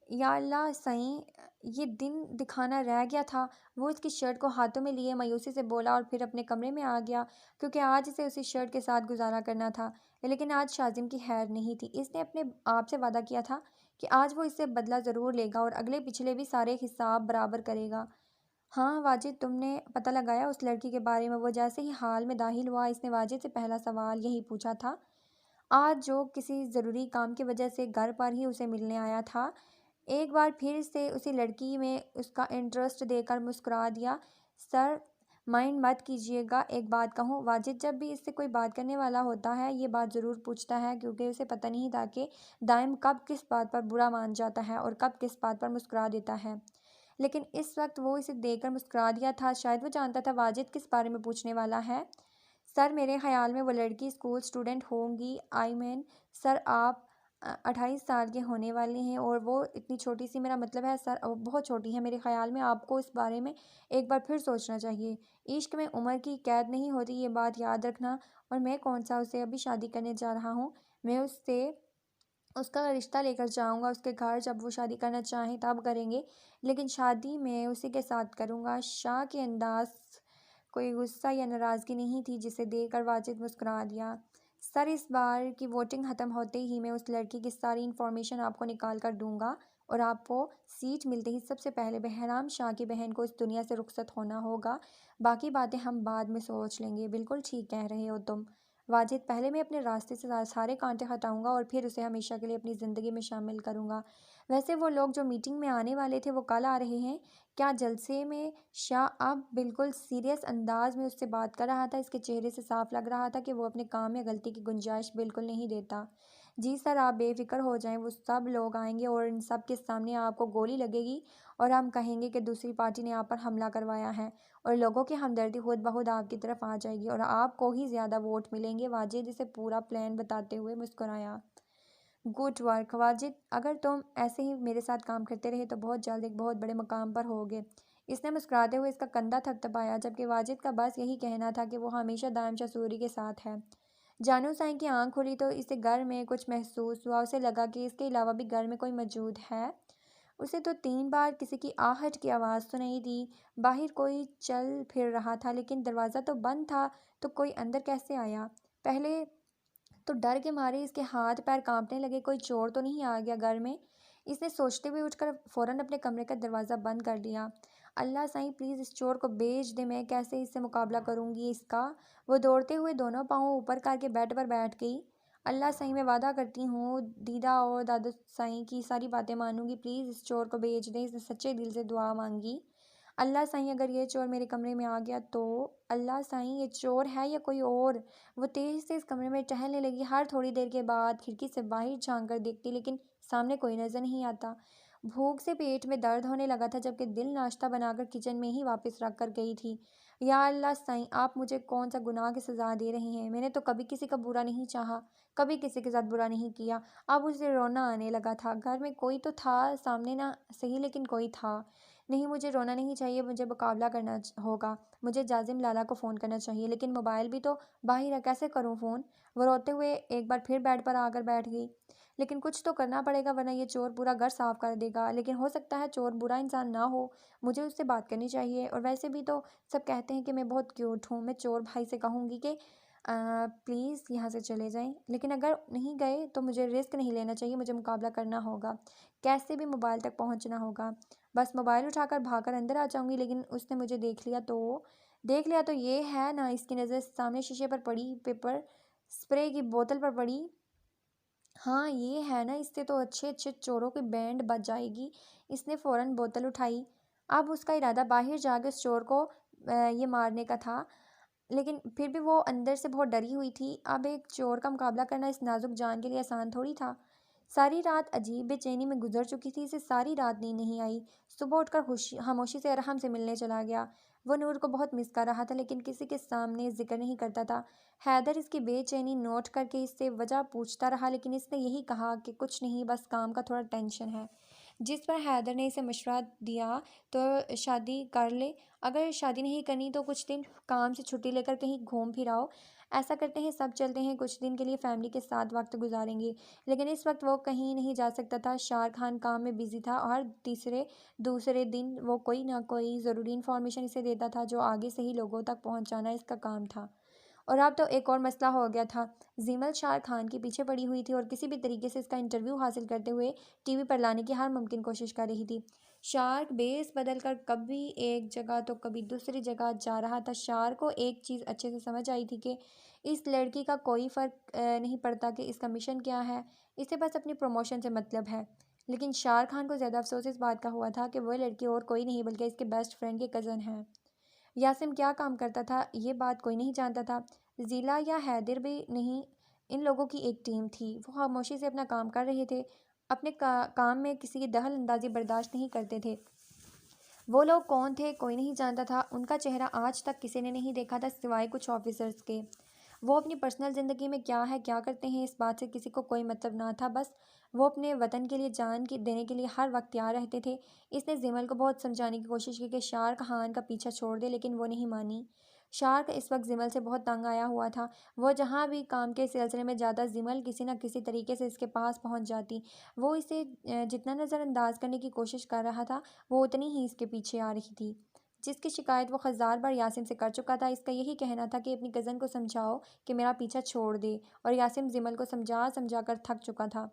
یا اللہ سائیں، یہ دن دکھانا رہ گیا تھا۔ وہ اس کی شرٹ کو ہاتھوں میں لیے مایوسی سے بولا اور پھر اپنے کمرے میں آ گیا، کیونکہ آج اسے اسی شرٹ کے ساتھ گزارا کرنا تھا۔ لیکن آج شازم کی خیر نہیں تھی۔ اس نے اپنے آپ سے وعدہ کیا تھا کہ آج وہ اس سے بدلہ ضرور لے گا اور اگلے پچھلے بھی سارے حساب برابر کرے گا۔ ہاں واجد، تم نے پتہ لگایا اس لڑکی کے بارے میں؟ وہ جیسے ہی حال میں داخل ہوا، اس نے واجد سے پہلا سوال یہی پوچھا تھا، آج جو کسی ضروری کام کی وجہ سے گھر پر ہی اسے ملنے آیا تھا۔ ایک بار پھر سے اسی لڑکی میں اس کا انٹرسٹ دے کر مسکرا دیا۔ سر مائنڈ مت کیجیے گا، ایک بات کہوں؟ واجد جب بھی اس سے کوئی بات کرنے والا ہوتا ہے یہ بات ضرور پوچھتا ہے، کیونکہ اسے پتہ نہیں تھا کہ دائم کب کس بات پر برا مان جاتا ہے اور کب کس بات پر مسکرا دیتا ہے۔ لیکن اس وقت وہ اسے دیکھ کر مسکرا دیا تھا، شاید وہ جانتا تھا واجد کس بارے میں پوچھنے والا ہے۔ سر میرے خیال میں وہ لڑکی اسکول اسٹوڈنٹ ہوگی۔ سر آپ 28 سال کے ہونے والے ہیں اور وہ اتنی چھوٹی سی، میرا مطلب ہے سر وہ بہت چھوٹی ہے۔ میرے خیال میں آپ کو اس بارے میں ایک بار پھر سوچنا چاہیے۔ عشق میں عمر کی قید نہیں ہوتی، یہ بات یاد رکھنا۔ اور میں کون سا اسے ابھی شادی کرنے جا رہا ہوں؟ میں اس کا رشتہ لے کر جاؤں گا اس کے گھر، جب وہ شادی کرنا چاہیں تب کریں گے، لیکن شادی میں اسی کے ساتھ کروں گا۔ شاہ کے انداز کوئی غصہ یا ناراضگی نہیں تھی، جسے دیکھ کر واجد مسکرا دیا۔ سر اس بار کی ووٹنگ ختم ہوتے ہی میں اس لڑکی کی ساری انفارمیشن آپ کو نکال کر دوں گا اور آپ کو سیٹ ملتے ہی سب سے پہلے بہرام شاہ کی بہن کو اس دنیا سے رخصت ہونا ہوگا۔ باقی باتیں ہم بعد میں سوچ لیں گے۔ بالکل ٹھیک کہہ رہے ہو تم واجد، پہلے میں اپنے راستے سے سارے کانٹے ہٹاؤں گا اور پھر اسے ہمیشہ کے لیے اپنی زندگی میں شامل کروں گا۔ ویسے وہ لوگ جو میٹنگ میں آنے والے تھے وہ کل آ رہے ہیں کیا؟ جلسے میں شاہ اب بالکل سیریس انداز میں اس سے بات کر رہا تھا۔ اس کے چہرے سے صاف لگ رہا تھا کہ وہ اپنے کام میں غلطی کی گنجائش بالکل نہیں دیتا۔ جی سر، آپ بے فکر ہو جائیں، وہ سب لوگ آئیں گے اور ان سب کے سامنے آپ کو گولی لگے گی اور ہم کہیں گے کہ دوسری پارٹی نے آپ پر حملہ کروایا ہے اور لوگوں کی ہمدردی خود بخود آپ کی طرف آ جائے گی اور آپ کو ہی زیادہ ووٹ ملیں گے۔ واجد اسے پورا پلان بتاتے ہوئے مسکرایا۔ گڈ ورک واجد، اگر تم ایسے ہی میرے ساتھ کام کرتے رہے تو بہت جلد ایک بہت بڑے مقام پر ہوگے۔ اس نے مسکراتے ہوئے اس کا کندھا تھپتھپایا، جبکہ واجد کا بس یہی کہنا تھا کہ وہ ہمیشہ دائم شاہ سوری کے ساتھ ہے۔ جانو سائیں کی آنکھ کھلی تو اسے گھر میں کچھ محسوس ہوا۔ اسے لگا کہ اس کے علاوہ بھی گھر میں کوئی موجود ہے۔ اسے تو 3 بار کسی کی آہٹ کی آواز سنائی دی۔ باہر کوئی چل پھر رہا تھا، لیکن دروازہ تو بند تھا، تو کوئی اندر کیسے آیا؟ پہلے تو ڈر کے مارے اس کے ہاتھ پیر کانپنے لگے، کوئی چور تو نہیں آ گیا گھر میں؟ اس نے سوچتے ہوئے اٹھ کر فوراً اپنے کمرے کا دروازہ بند کر لیا۔ اللہ سائیں پلیز اس چور کو بھیج دے، میں کیسے اس سے مقابلہ کروں گی اس کا؟ وہ دوڑتے ہوئے دونوں پاؤں اوپر کر کے بیڈ پر بیٹھ گئی۔ اللہ سائیں میں وعدہ کرتی ہوں دیدہ اور دادو سائیں کی ساری باتیں مانوں گی، پلیز اس چور کو بھیج دیں۔ اس نے سچے دل سے دعا مانگی۔ اللہ سائیں اگر یہ چور میرے کمرے میں آ گیا تو؟ اللہ سائیں یہ چور ہے یا کوئی اور؟ وہ تیز سے اس کمرے میں ٹہلنے لگی، ہر تھوڑی دیر کے بعد کھڑکی سے باہر جھانک کر دیکھتی، لیکن سامنے کوئی نظر نہیں آتا۔ بھوک سے پیٹ میں درد ہونے لگا تھا، جبکہ دل ناشتہ بنا کر کچن میں ہی واپس رکھ کر گئی تھی۔ یا اللہ سائیں، آپ مجھے کون سا گناہ کی سزا دے رہے ہیں؟ میں نے تو کبھی کسی کا برا نہیں چاہا، کبھی کسی کے ساتھ برا نہیں کیا۔ اب اسے رونا آنے لگا تھا۔ گھر میں کوئی تو تھا، سامنے نہ صحیح لیکن کوئی تھا۔ نہیں، مجھے رونا نہیں چاہیے، مجھے مقابلہ کرنا ہوگا۔ مجھے جازم لالا کو فون کرنا چاہیے، لیکن موبائل بھی تو باہر ہے، کیسے کروں فون؟ وہ روتے ہوئے ایک بار پھر بیڈ پر آ کر بیٹھ گئی۔ لیکن کچھ تو کرنا پڑے گا ورنہ یہ چور پورا گھر صاف کر دے گا۔ لیکن ہو سکتا ہے چور برا انسان نہ ہو، مجھے اس سے بات کرنی چاہیے۔ اور ویسے بھی تو سب کہتے ہیں کہ میں بہت کیوٹ ہوں۔ میں چور بھائی سے کہوں گی کہ پلیز یہاں سے چلے جائیں، لیکن اگر نہیں گئے تو مجھے رسک نہیں لینا چاہیے، مجھے مقابلہ کرنا ہوگا، کیسے بھی موبائل تک پہنچنا ہوگا۔ بس موبائل اٹھا کر بھاگ کر اندر آ جاؤں گی، لیکن اس نے مجھے دیکھ لیا تو یہ ہے نا؟ اس کی نظر سامنے شیشے پر پڑی، پیپر اسپرے کی بوتل پر پڑی۔ ہاں یہ ہے نا، اس سے تو اچھے اچھے چوروں کی بینڈ بج جائے گی۔ اس نے فوراً بوتل اٹھائی۔ اب اس کا ارادہ باہر جا کے اس چور کو یہ مارنے کا تھا، لیکن پھر بھی وہ اندر سے بہت ڈری ہوئی تھی۔ اب ایک چور کا مقابلہ کرنا اس نازک جان کے لیے آسان تھوڑی تھا۔ ساری رات عجیب بے چینی میں گزر چکی تھی، اسے ساری رات نیند نہیں آئی۔ صبح اٹھ کر خاموشی سے ارحم سے ملنے چلا گیا۔ وہ نور کو بہت مس کر رہا تھا، لیکن کسی کے سامنے ذکر نہیں کرتا تھا۔ حیدر اس کی بے چینی نوٹ کر کے اس سے وجہ پوچھتا رہا، لیکن اس نے یہی کہا کہ کچھ نہیں، بس کام کا تھوڑا ٹینشن ہے۔ جس پر حیدر نے اسے مشورہ دیا تو شادی کر لے، اگر شادی نہیں کرنی تو کچھ دن کام سے چھٹی لے کر کہیں گھوم پھر آؤ۔ ایسا کرتے ہیں سب چلتے ہیں، کچھ دن کے لیے فیملی کے ساتھ وقت گزاریں گے۔ لیکن اس وقت وہ کہیں نہیں جا سکتا تھا۔ شار خان کام میں بزی تھا اور دوسرے دن وہ کوئی نہ کوئی ضروری انفارمیشن اسے دیتا تھا جو آگے صحیح لوگوں تک پہنچانا اس کا کام تھا۔ اور اب تو ایک اور مسئلہ ہو گیا تھا۔ زیمل شار خان کے پیچھے پڑی ہوئی تھی اور کسی بھی طریقے سے اس کا انٹرویو حاصل کرتے ہوئے ٹی وی پر لانے کی ہر ممکن کوشش کر رہی تھی۔ شار بیس بدل کر کبھی ایک جگہ تو کبھی دوسری جگہ جا رہا تھا۔ شار کو ایک چیز اچھے سے سمجھ آئی تھی کہ اس لڑکی کا کوئی فرق نہیں پڑتا کہ اس کا مشن کیا ہے، اسے بس اپنی پروموشن سے مطلب ہے۔ لیکن شار خان کو زیادہ افسوس اس بات کا ہوا تھا کہ وہ لڑکی اور کوئی نہیں بلکہ اس کے بیسٹ فرینڈ کی کزن ہے۔ یاسم کیا کام کرتا تھا یہ بات کوئی نہیں جانتا تھا۔ ضلع یا حیدر بھی نہیں، ان لوگوں کی ایک ٹیم تھی۔ وہ خاموشی سے اپنا کام کر رہے تھے، اپنے کام میں کسی کی دخل اندازی برداشت نہیں کرتے تھے۔ وہ لوگ کون تھے کوئی نہیں جانتا تھا، ان کا چہرہ آج تک کسی نے نہیں دیکھا تھا سوائے کچھ آفیسرز کے۔ وہ اپنی پرسنل زندگی میں کیا ہے کیا کرتے ہیں اس بات سے کسی کو کوئی مطلب نہ تھا، بس وہ اپنے وطن کے لیے جان دینے کے لیے ہر وقت تیار رہتے تھے۔ اس نے زیمل کو بہت سمجھانے کی کوشش کی کہ شار خان کا پیچھا چھوڑ دے لیکن وہ نہیں مانی۔ شار اس وقت زیمل سے بہت تنگ آیا ہوا تھا۔ وہ جہاں بھی کام کے سلسلے میں جاتا زیمل کسی نہ کسی طریقے سے اس کے پاس پہنچ جاتی۔ وہ اسے جتنا نظر انداز کرنے کی کوشش کر رہا تھا وہ اتنی ہی اس کے پیچھے آ رہی تھی۔ جس کی شکایت وہ ہزار بار یاسم سے کر چکا تھا۔ اس کا یہی کہنا تھا کہ اپنی کزن کو سمجھاؤ کہ میرا پیچھا چھوڑ دے، اور یاسم زیمل کو سمجھا کر تھک چکا تھا۔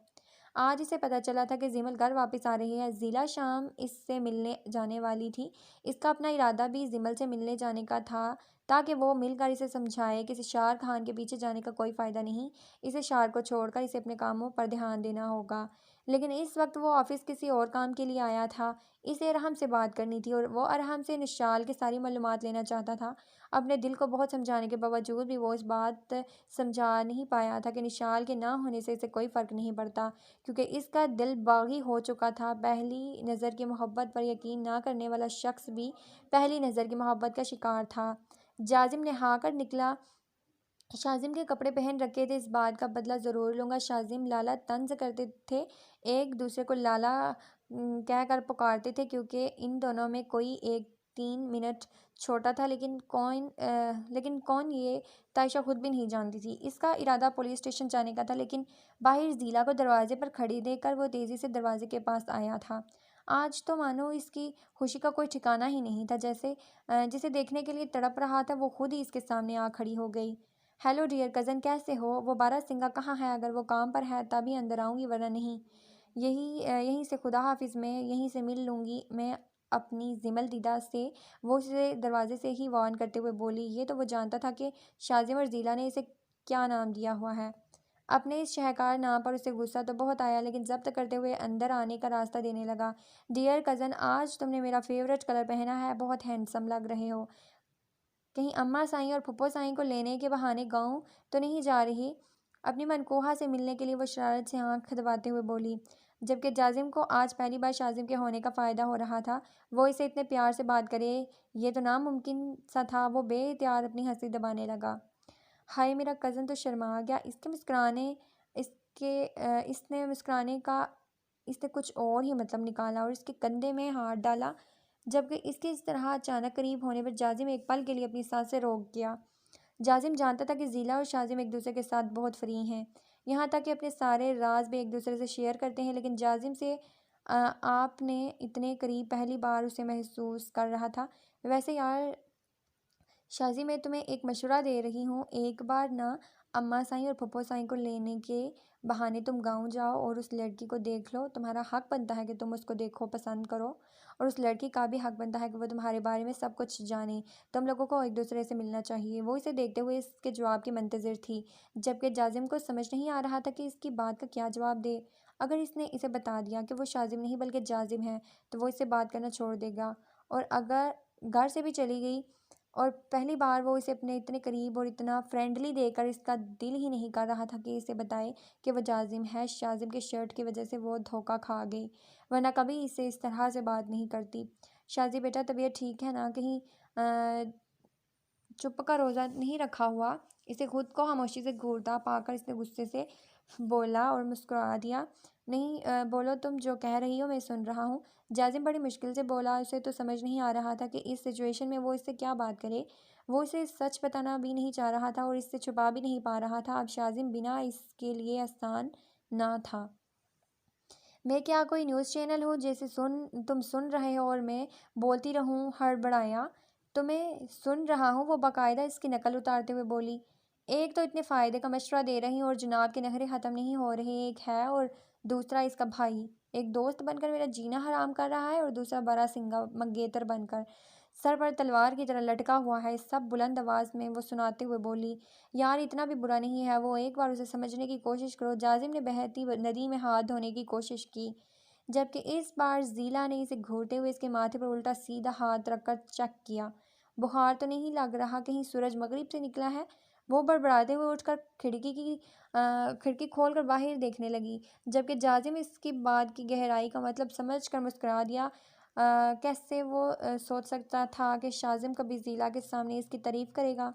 آج اسے پتہ چلا تھا کہ زیمل گھر واپس آ رہی ہے۔ ضلع شام اس سے ملنے جانے والی تھی۔ اس کا اپنا ارادہ بھی زیمل سے ملنے جانے کا تھا تاکہ وہ مل کر اسے سمجھائے کہ شار خان کے پیچھے جانے کا کوئی فائدہ نہیں، اسے شار کو چھوڑ کر اسے اپنے کاموں پر دھیان دینا ہوگا۔ لیکن اس وقت وہ آفس کسی اور کام کے لیے آیا تھا۔ اسے ارحم سے بات کرنی تھی اور وہ ارحم سے نشال کی ساری معلومات لینا چاہتا تھا۔ اپنے دل کو بہت سمجھانے کے باوجود بھی وہ اس بات سمجھا نہیں پایا تھا کہ نشال کے نہ ہونے سے اسے کوئی فرق نہیں پڑتا، کیونکہ اس کا دل باغی ہو چکا تھا۔ پہلی نظر کی محبت پر یقین نہ کرنے والا شخص بھی پہلی نظر کی محبت کا شکار تھا۔ جازم نہا کر نکلا۔ شازم کے کپڑے پہن رکھے تھے، اس بات کا بدلہ ضرور لوں گا۔ شازم لالا طنز کرتے تھے، ایک دوسرے کو لالا کہہ کر پکارتے تھے کیونکہ ان دونوں میں کوئی ایک 3 منٹ چھوٹا تھا، لیکن کون یہ تائشہ خود بھی نہیں جانتی تھی۔ اس کا ارادہ پولیس اسٹیشن جانے کا تھا، لیکن باہر ضلع کو دروازے پر کھڑی دیکھ کر وہ تیزی سے دروازے کے پاس آیا تھا۔ آج تو مانو اس کی خوشی کا کوئی ٹھکانہ ہی نہیں تھا، جسے دیکھنے کے لیے تڑپ رہا تھا وہ خود ہی اس کے سامنے آ کھڑی ہو گئی۔ ہیلو ڈیئر کزن، کیسے ہو؟ وہ بارہ سنگا کہاں ہے؟ اگر وہ کام پر ہے تبھی اندر آؤں گی ورنہ نہیں۔ یہیں سے خدا حافظ، میں یہیں سے مل لوں گی میں اپنی زیمل دیدہ سے، وہ اسے دروازے سے ہی وارن کرتے ہوئے بولی۔ یہ تو وہ جانتا تھا کہ شازم اور ضلع نے اسے کیا نام دیا ہوا ہے۔ اپنے اس شہکار نام پر اسے غصہ تو بہت آیا، لیکن ضبط کرتے ہوئے اندر آنے کا راستہ دینے لگا۔ ڈیئر کزن، آج تم نے میرا فیورٹ کلر پہنا ہے، بہت ہینڈسم لگ رہے ہو۔ کہیں اماں سائیں اور پھپھو سائیں کو لینے کے بہانے گاؤں تو نہیں جا رہی؟ اپنی منکوہا سے ملنے کے لیے وہ شرارت سے آنکھ کھدواتے ہوئے بولی۔ جبکہ جازم کو آج پہلی بار شازم کے ہونے کا فائدہ ہو رہا تھا، وہ اسے اتنے پیار سے بات کرے یہ تو ناممکن سا تھا۔ وہ بے اختیار اپنی ہنسی دبانے لگا۔ ہائے میرا کزن تو شرما گیا۔ اس نے کچھ اور ہی مطلب نکالا اور اس کے کندھے میں ہاتھ ڈالا، جبکہ اس کے اس طرح اچانک قریب ہونے پر جازم ایک پل کے لیے اپنی سانسیں روک گیا۔ جازم جانتا تھا کہ ضلع اور شازم ایک دوسرے کے ساتھ بہت فری ہیں، یہاں تک کہ اپنے سارے راز بھی ایک دوسرے سے شیئر کرتے ہیں، لیکن جازم سے آپ نے اتنے قریب پہلی بار اسے محسوس کر رہا تھا۔ ویسے یار شازی، میں تمہیں ایک مشورہ دے رہی ہوں، ایک بار نہ اماں سائیں اور پھپھو سائیں کو لینے کے بہانے تم گاؤں جاؤ اور اس لڑکی کو دیکھ لو۔ تمہارا حق بنتا ہے کہ تم اس کو دیکھو، پسند کرو، اور اس لڑکی کا بھی حق بنتا ہے کہ وہ تمہارے بارے میں سب کچھ جانے۔ تم لوگوں کو ایک دوسرے سے ملنا چاہیے۔ وہ اسے دیکھتے ہوئے اس کے جواب کی منتظر تھی، جبکہ جازم کو سمجھ نہیں آ رہا تھا کہ اس کی بات کا کیا جواب دے۔ اگر اس نے اسے بتا دیا کہ وہ شازم نہیں بلکہ جازم ہے تو وہ اس سے بات کرنا چھوڑ دے گا، اور اگر گھر سے بھی چلی گئی اور پہلی بار وہ اسے اپنے اتنے قریب اور اتنا فرینڈلی دیکھ کر اس کا دل ہی نہیں کر رہا تھا کہ اسے بتائے کہ وہ جازم ہے۔ شازم کے شرٹ کی وجہ سے وہ دھوکہ کھا گئی، ورنہ کبھی اسے اس طرح سے بات نہیں کرتی۔ شازی بیٹا، طبیعت ٹھیک ہے نا؟ کہیں چپ کا روزہ نہیں رکھا ہوا؟ اسے خود کو خاموشی سے گھورتا پا کر اس نے غصے سے بولا اور مسکرا دیا۔ نہیں بولو، تم جو کہہ رہی ہو میں سن رہا ہوں۔ جازم بڑی مشکل سے بولا۔ اسے تو سمجھ نہیں آ رہا تھا کہ اس سچویشن میں وہ اس سے کیا بات کرے۔ وہ اسے سچ بتانا بھی نہیں چاہ رہا تھا اور اس سے چھپا بھی نہیں پا رہا تھا۔ اب شازم بنا اس کے لیے آسان نہ تھا۔ میں کیا کوئی نیوز چینل ہوں جیسے تم سن رہے ہو اور میں بولتی رہوں؟ ہڑبڑایا۔ تمہیں سن رہا ہوں، وہ باقاعدہ اس کی نقل اتارتے ہوئے بولی۔ ایک تو اتنے فائدے کا مشورہ دے رہی ہوں اور جناب کے نخرے ختم نہیں ہو رہے، ایک ہے اور دوسرا اس کا بھائی، ایک دوست بن کر میرا جینا حرام کر رہا ہے اور دوسرا بڑا سنگا منگیتر بن کر سر پر تلوار کی طرح لٹکا ہوا ہے۔ سب بلند آواز میں وہ سناتے ہوئے بولی۔ یار اتنا بھی برا نہیں ہے وہ، ایک بار اسے سمجھنے کی کوشش کرو۔ جازم نے بہتی ندی میں ہاتھ دھونے کی کوشش کی، جبکہ اس بار زیلا نے اسے گھورتے ہوئے اس کے ماتھے پر الٹا سیدھا ہاتھ رکھ کر چیک کیا۔ بخار تو نہیں لگ رہا؟ کہیں سورج مغرب سے نکلا ہے؟ وہ بڑبڑاتے ہوئے اٹھ کر کھڑکی کھول کر باہر دیکھنے لگی، جبکہ جازم اس کی بات کی گہرائی کا مطلب سمجھ کر مسکرا دیا۔ کیسے وہ سوچ سکتا تھا کہ شازم کبھی زیلا کے سامنے اس کی تعریف کرے گا؟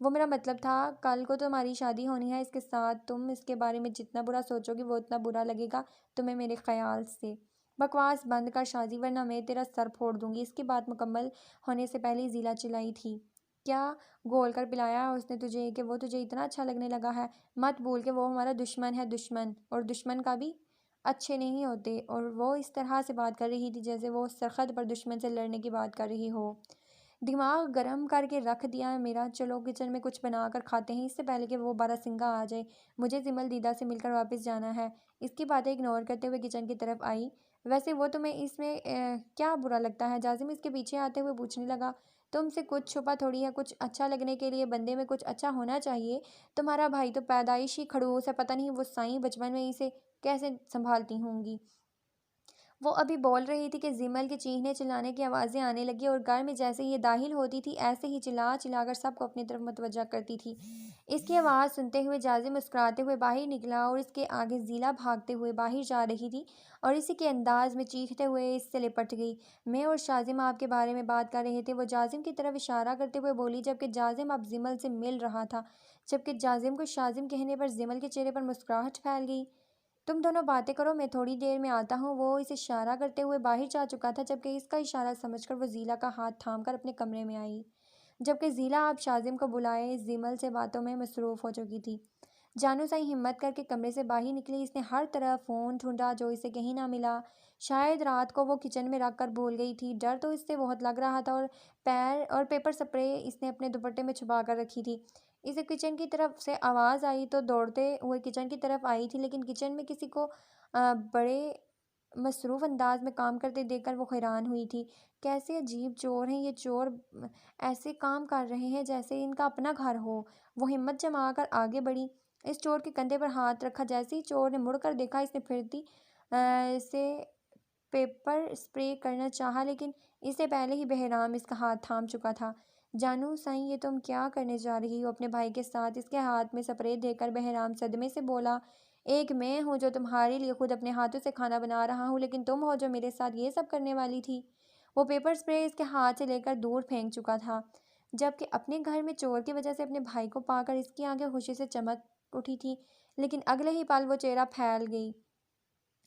وہ میرا مطلب تھا کل کو تمہاری شادی ہونی ہے اس کے ساتھ، تم اس کے بارے میں جتنا برا سوچو گی وہ اتنا برا لگے گا تمہیں میرے خیال سے۔ بکواس بند کر شازی، ورنہ میں تیرا سر پھوڑ دوں گی۔ اس کی بات مکمل ہونے سے پہلے ہی زیلا چلائی تھی۔ کیا گھول کر پلایا ہے اس نے تجھے کہ وہ تجھے اتنا اچھا لگنے لگا ہے؟ مت بھول کہ وہ ہمارا دشمن ہے، دشمن، اور دشمن کا بھی اچھے نہیں ہوتے۔ اور وہ اس طرح سے بات کر رہی تھی جیسے وہ سرحد پر دشمن سے لڑنے کی بات کر رہی ہو۔ دماغ گرم کر کے رکھ دیا ہے میرا۔ چلو کچن میں کچھ بنا کر کھاتے ہیں اس سے پہلے کہ وہ باراسنگا آ جائے۔ مجھے زمل دیدہ سے مل کر واپس جانا ہے۔ اس کی باتیں اگنور کرتے ہوئے کچن کی طرف آئی۔ ویسے وہ تمہیں اس میں کیا برا لگتا ہے؟ جازم اس کے پیچھے آتے ہوئے پوچھنے لگا۔ تم سے کچھ چھپا تھوڑی ہے، کچھ اچھا لگنے کے لیے بندے میں کچھ اچھا ہونا چاہیے۔ تمہارا بھائی تو پیدائشی خڑوس ہے، پتہ نہیں وہ سائیں بچپن میں اسے کیسے سنبھالتی ہوں گی۔ وہ ابھی بول رہی تھی کہ زمل کے چیخنے چلانے کی آوازیں آنے لگی اور گھر میں جیسے ہی یہ داخل ہوتی تھی ایسے ہی چلا چلا کر سب کو اپنی طرف متوجہ کرتی تھی۔ اس کی آواز سنتے ہوئے جازم مسکراتے ہوئے باہر نکلا اور اس کے آگے زیلا بھاگتے ہوئے باہر جا رہی تھی اور اسی کے انداز میں چیختے ہوئے اس سے لپٹ گئی۔ میں اور شازم آپ کے بارے میں بات کر رہے تھے، وہ جازم کی طرف اشارہ کرتے ہوئے بولی، جبکہ جازم اب زمل سے مل رہا تھا۔ جبکہ جازم کو شازم کہنے پر زمل کے چہرے پر مسکراہٹ پھیل گئی۔ تم دونوں باتیں کرو، میں تھوڑی دیر میں آتا ہوں۔ وہ اسے اشارہ کرتے ہوئے باہر جا چکا تھا، جبکہ اس کا اشارہ سمجھ کر وہ زیلا کا ہاتھ تھام کر اپنے کمرے میں آئی، جبکہ زیلا اب شازم کو بلائے زمل سے باتوں میں مصروف ہو چکی تھی۔ جانو سائیں ہمت کر کے کمرے سے باہر نکلی۔ اس نے ہر طرف فون ڈھونڈا جو اسے کہیں نہ ملا۔ شاید رات کو وہ کچن میں رکھ کر بھول گئی تھی۔ ڈر تو اس سے بہت لگ رہا تھا اور پیپر سپرے اس نے اپنے دوپٹے میں چھپا کر رکھی تھی۔ اسے کچن کی طرف سے آواز آئی تو دوڑتے ہوئے کچن کی طرف آئی تھی، لیکن کچن میں کسی کو بڑے مصروف انداز میں کام کرتے دیکھ کر وہ حیران ہوئی تھی۔ کیسے عجیب چور ہیں یہ چور، ایسے کام کر رہے ہیں جیسے ان کا اپنا گھر ہو۔ وہ ہمت جما کر آگے بڑھی، اس چور کے کندھے پر ہاتھ رکھا۔ جیسے ہی چور نے مڑ کر دیکھا، اس نے پھرتی سے پیپر اسپرے کرنا چاہا، لیکن اس سے پہلے ہی بہرام اس کا ہاتھ تھام چکا تھا۔ جانو سائیں یہ تم کیا کرنے جا رہی ہو اپنے بھائی کے ساتھ؟ اس کے ہاتھ میں سپرے دے کر بہرام صدمے سے بولا۔ ایک میں ہوں جو تمہارے لیے خود اپنے ہاتھوں سے کھانا بنا رہا ہوں، لیکن تم ہو جو میرے ساتھ یہ سب کرنے والی تھی۔ وہ پیپر اسپرے اس کے ہاتھ سے لے کر دور پھینک چکا تھا، جبکہ اپنے گھر میں چور کی وجہ سے اپنے بھائی کو پا کر اس کی آنکھیں خوشی سے چمک اٹھی تھی، لیکن اگلے ہی پل وہ چہرہ پھیل گئی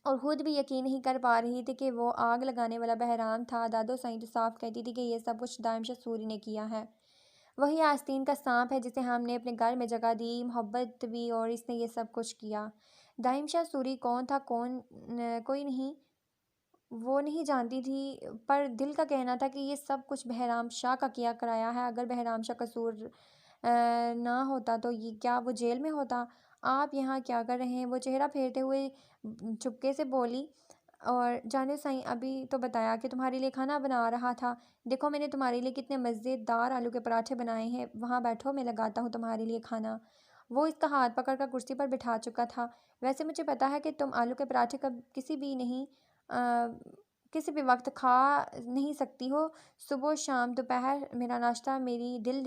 اور خود بھی یقین نہیں کر پا رہی تھی کہ وہ آگ لگانے والا بہرام تھا۔ دادو سائیں تو صاف کہتی تھی کہ یہ سب کچھ دائم شاہ سوری نے کیا ہے۔ وہی آستین کا سانپ ہے جسے ہم نے اپنے گھر میں جگہ دی، محبت بھی، اور اس نے یہ سب کچھ کیا۔ دائم شاہ سوری کون تھا؟ کوئی نہیں، وہ نہیں جانتی تھی، پر دل کا کہنا تھا کہ یہ سب کچھ بہرام شاہ کا کیا کرایا ہے۔ اگر بہرام شاہ قصور نہ ہوتا تو کیا وہ جیل میں ہوتا؟ آپ یہاں کیا کر رہے ہیں؟ وہ چہرہ پھیرتے ہوئے چپکے سے بولی۔ اور جانو سائیں ابھی تو بتایا کہ تمہارے لیے کھانا بنا رہا تھا، دیکھو میں نے تمہارے لیے کتنے مزیدار آلو کے پراٹھے بنائے ہیں، وہاں بیٹھو میں لگاتا ہوں تمہارے لیے کھانا۔ وہ اس کا ہاتھ پکڑ کر کرسی پر بٹھا چکا تھا۔ ویسے مجھے پتا ہے کہ تم آلو کے پراٹھے کسی بھی وقت کھا نہیں سکتی ہو، صبح شام دوپہر، میرا ناشتہ میری دل